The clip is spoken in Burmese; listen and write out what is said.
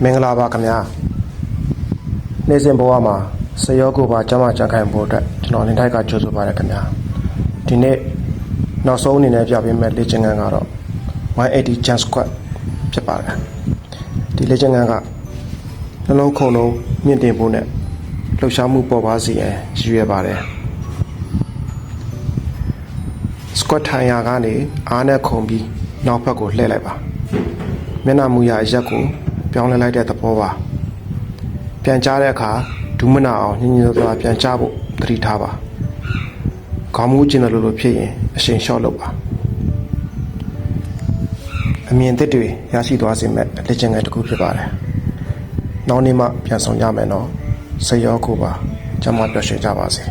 မင်္ဂလာပါခင်ဗျာနေ့စဉ်ဘဝမှာစရောကိုပါကျမကြံခိုင်ဖို့အတွက်ကျွန်တော်နေထိုက်ကကြိုးစားပါရခင်ဗျာဒီနေ့နောက်ဆုံးအနေနဲ့ပြပေးမယ့်လေ့ကျင့်ခန်းကတော့180 jump squat ဖြစ်ပါတယ်ဒီလေ့ကျင့်ခန်းကနှလုံးခုန်လုံးမြင့်တင်ဖို့နဲ့လှုပ်ရှားမှုပေါ်ပါစေရန်ရည်ရွယ်ပါတယ် squat ထိုင်ရာကနေအားနဲ့ခုန်ပြီးနောက်ဘက်ကိုလှည့်လိုက်ပါမျက်နှာမူရအရက်ကိုပြောင်းလဲလိုက်တဲ့သဘောပါပြန်ကြားတဲ့အခါဒူးမနာအောင်ညင်ညင်သာသာပြန်ကြားဖို့သတိထားပါခေါင်းမူးကျင်တယ်လို့ဖြစ်ရင်အရှိန်လျှော့လုပ်ပါအမြင်သစ်တွေရရှိသွားစေမဲ့လေ့ကျင့်ခန်းတစ်ခုဖြစ်ပါတယ်နောက်နေ့မှပြန်ဆောင်ကြမယ်နော်စိတ်ရောကိုယ်ပါကျန်းမာပျော်ရွှင်ကြပါစေ